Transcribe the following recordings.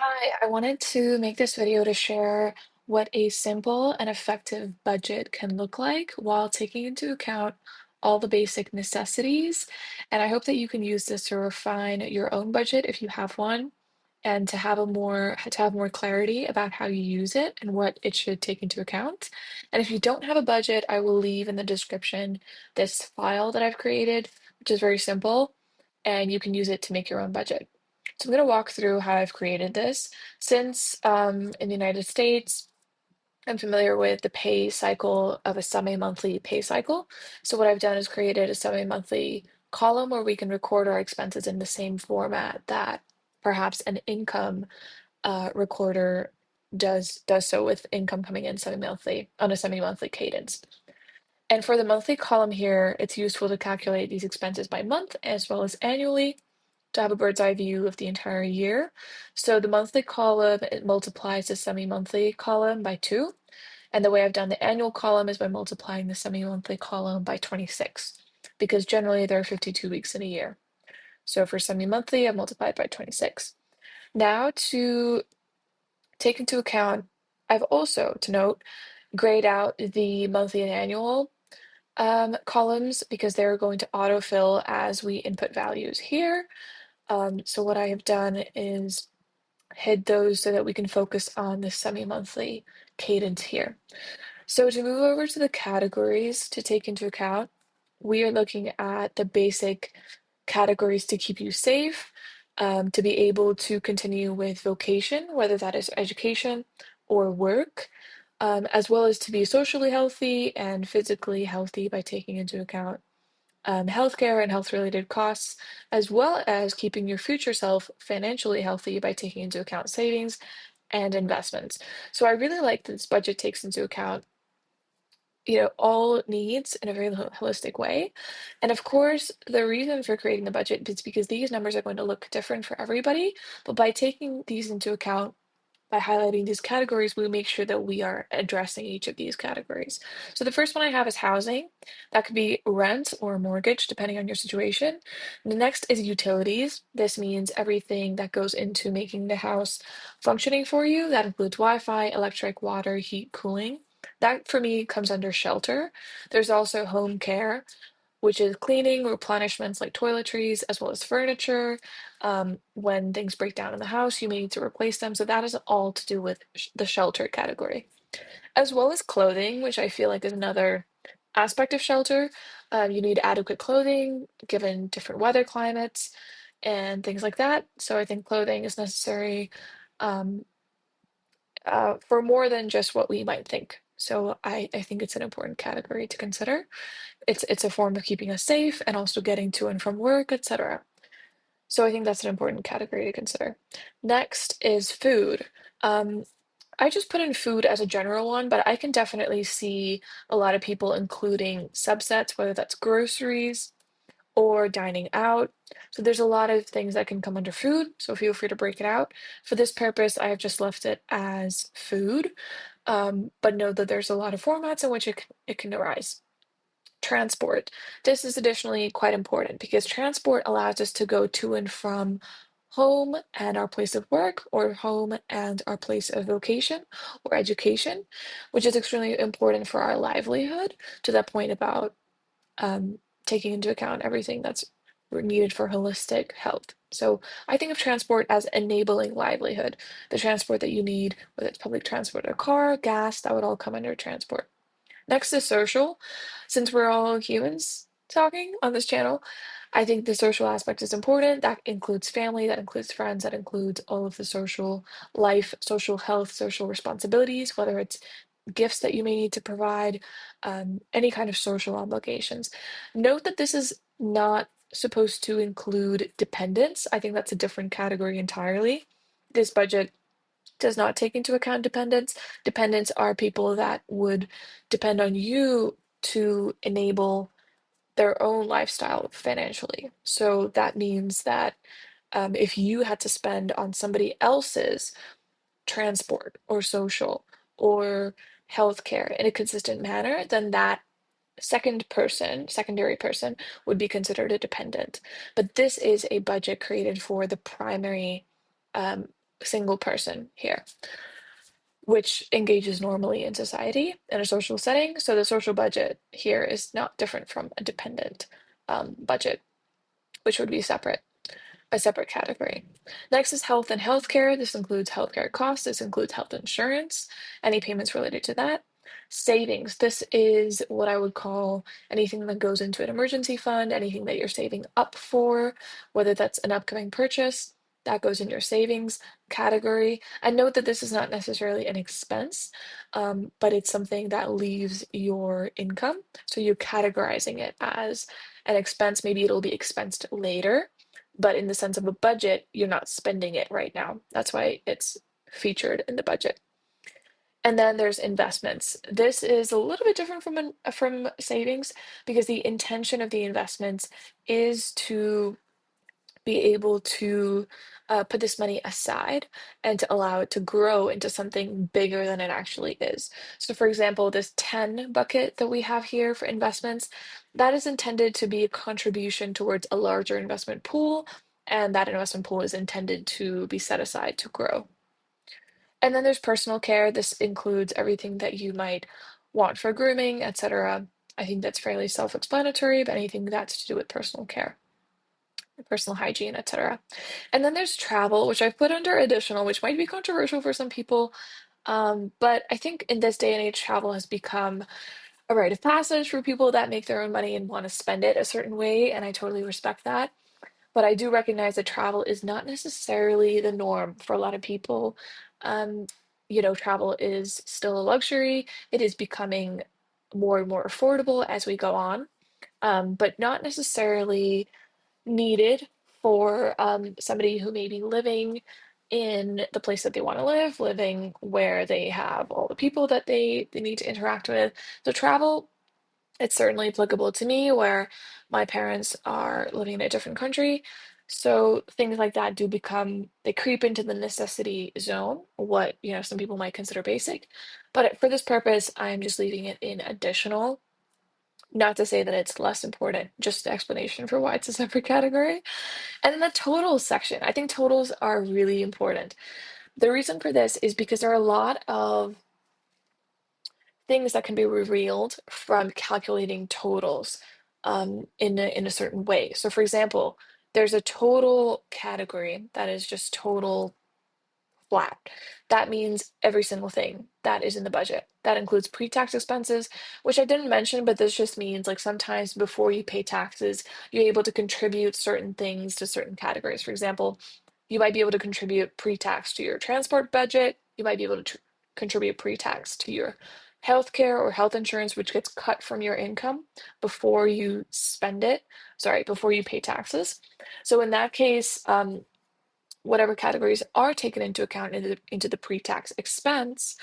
Hi, I wanted to make this video to share what a simple and effective budget can look like while taking into account all the basic necessities. And I hope that you can use this to refine your own budget if you have one, and to have more clarity about how you use it and what it should take into account. And if you don't have a budget, I will leave in the description this file that I've created, which is very simple, and you can use it to make your own budget. So I'm going to walk through how I've created this. Since in the United States, I'm familiar with the pay cycle of a semi-monthly pay cycle. So what I've done is created a semi-monthly column where we can record our expenses in the same format that perhaps an income recorder does so, with income coming in semi-monthly on a semi-monthly cadence. And for the monthly column here, it's useful to calculate these expenses by month as well as annually to have a bird's eye view of the entire year. So the monthly column, it multiplies the semi-monthly column by 2. And the way I've done the annual column is by multiplying the semi-monthly column by 26, because generally there are 52 weeks in a year. So for semi-monthly, I've multiplied by 26. Now to take into account, I've also, to note, grayed out the monthly and annual columns because they're going to autofill as we input values here. So what I have done is hid those so that we can focus on the semi-monthly cadence here. So to move over to the categories to take into account, we are looking at the basic categories to keep you safe, to be able to continue with vocation, whether that is education or work, as well as to be socially healthy and physically healthy by taking into account healthcare and health-related costs, as well as keeping your future self financially healthy by taking into account savings and investments. So I really like that this budget takes into account, all needs in a very holistic way. And of course, the reason for creating the budget is because these numbers are going to look different for everybody. But by taking these into account, by highlighting these categories, we make sure that we are addressing each of these categories. So the first one I have is housing. That could be rent or mortgage, depending on your situation. The next is utilities. This means everything that goes into making the house functioning for you. That includes Wi-Fi, electric, water, heat, cooling. That for me comes under shelter. There's also home care, which is cleaning, replenishments like toiletries, as well as furniture. When things break down in the house, you may need to replace them. So that is all to do with the shelter category, as well as clothing, which I feel like is another aspect of shelter. You need adequate clothing given different weather climates and things like that. So I think clothing is necessary um, for more than just what we might think. So I think it's an important category to consider. It's a form of keeping us safe and also getting to and from work, etc. So I think that's an important category to consider. Next is food. Um, I just put in food as a general one, but I can definitely see a lot of people including subsets, whether that's groceries or dining out. So there's a lot of things that can come under food, so feel free to break it out. For this purpose, I have just left it as food, but know that there's a lot of formats in which it can arise. Transport. This is additionally quite important because transport allows us to go to and from home and our place of work, or home and our place of vocation or education, which is extremely important for our livelihood, to that point about taking into account everything that's needed for holistic health. So I think of transport as enabling livelihood. The transport that you need, whether it's public transport or car, gas, that would all come under transport. Next is social. Since we're all humans talking on this channel, I think the social aspect is important. That includes family, that includes friends, that includes all of the social life, social health, social responsibilities, whether it's gifts that you may need to provide, any kind of social obligations. Note that this is not supposed to include dependents. I think that's a different category entirely. This budget does not take into account dependents. Dependents are people that would depend on you to enable their own lifestyle financially. So that means that if you had to spend on somebody else's transport or social or healthcare in a consistent manner, then that secondary person, would be considered a dependent. But this is a budget created for the primary um, single person here, which engages normally in society in a social setting. So the social budget here is not different from a dependent budget, which would be a separate category. Next is health and healthcare. This includes healthcare costs. This includes health insurance, any payments related to that. Savings. This is what I would call anything that goes into an emergency fund, anything that you're saving up for, whether that's an upcoming purchase, that goes in your savings category. And note that this is not necessarily an expense, but it's something that leaves your income. So you're categorizing it as an expense. Maybe it'll be expensed later, but in the sense of a budget, you're not spending it right now. That's why it's featured in the budget. And then there's investments. This is a little bit different from savings because the intention of the investments is to be able to put this money aside and to allow it to grow into something bigger than it actually is. So, for example, this 10 bucket that we have here for investments, that is intended to be a contribution towards a larger investment pool, and that investment pool is intended to be set aside to grow. And then there's personal care. This includes everything that you might want for grooming, etc. I think that's fairly self-explanatory, but anything that's to do with personal care, personal hygiene, etc. And then there's travel, which I've put under additional, which might be controversial for some people. But I think in this day and age, travel has become a rite of passage for people that make their own money and want to spend it a certain way, and I totally respect that. But I do recognize that travel is not necessarily the norm for a lot of people. Um, Travel is still a luxury. It is becoming more and more affordable as we go on, but not necessarily needed for somebody who may be living in the place that they want to live, living where they have all the people that they need to interact with. So travel, it's certainly applicable to me where my parents are living in a different country. So things like that they creep into the necessity zone, what, some people might consider basic. But for this purpose, I'm just leaving it in additional. Not to say that it's less important, just the explanation for why it's a separate category. And then the totals section. I think totals are really important. The reason for this is because there are a lot of things that can be revealed from calculating totals in a certain way. So, for example, there's a total category that is just total flat. That means every single thing that is in the budget. That includes pre-tax expenses, which I didn't mention, but this just means like sometimes before you pay taxes, you're able to contribute certain things to certain categories. For example, you might be able to contribute pre-tax to your transport budget. You might be able to contribute pre-tax to your healthcare or health insurance, which gets cut from your income before you spend it. Sorry, before you pay taxes. So in that case, whatever categories are taken into account into the pre-tax expense,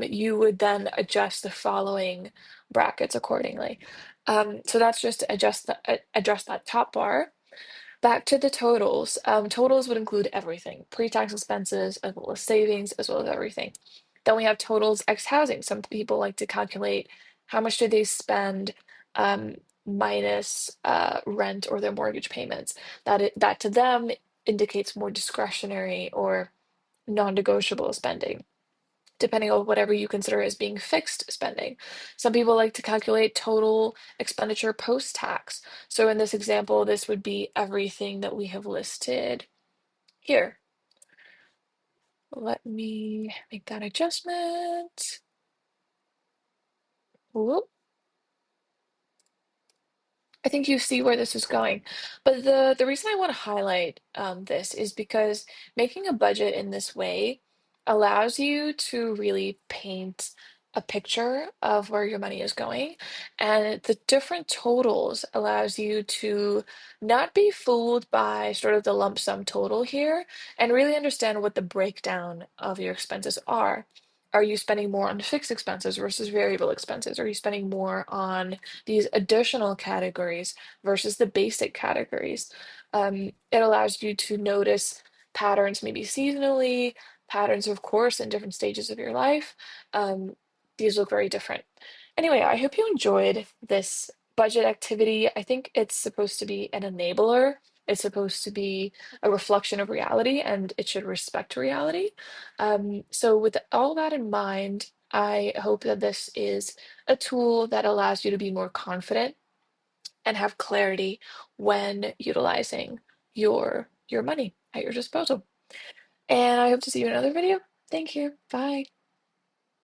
you would then adjust the following brackets accordingly. So that's just to address that top bar. Back to the totals. Totals would include everything, pre-tax expenses, as well as savings, as well as everything. Then we have totals X housing. Some people like to calculate how much did they spend minus rent or their mortgage payments. That to them indicates more discretionary or non-negotiable spending, depending on whatever you consider as being fixed spending. Some people like to calculate total expenditure post-tax. So in this example, this would be everything that we have listed here. Let me make that adjustment. Whoop. I think you see where this is going. But the reason I want to highlight this is because making a budget in this way allows you to really paint a picture of where your money is going. And the different totals allows you to not be fooled by sort of the lump sum total here and really understand what the breakdown of your expenses are. Are you spending more on fixed expenses versus variable expenses? Are you spending more on these additional categories versus the basic categories? It allows you to notice patterns, maybe seasonally, patterns, of course, in different stages of your life. Um, these look very different. Anyway, I hope you enjoyed this budget activity. I think it's supposed to be an enabler. It's supposed to be a reflection of reality and it should respect reality. So, with all that in mind, I hope that this is a tool that allows you to be more confident and have clarity when utilizing your money at your disposal. And I hope to see you in another video. Thank you. Bye.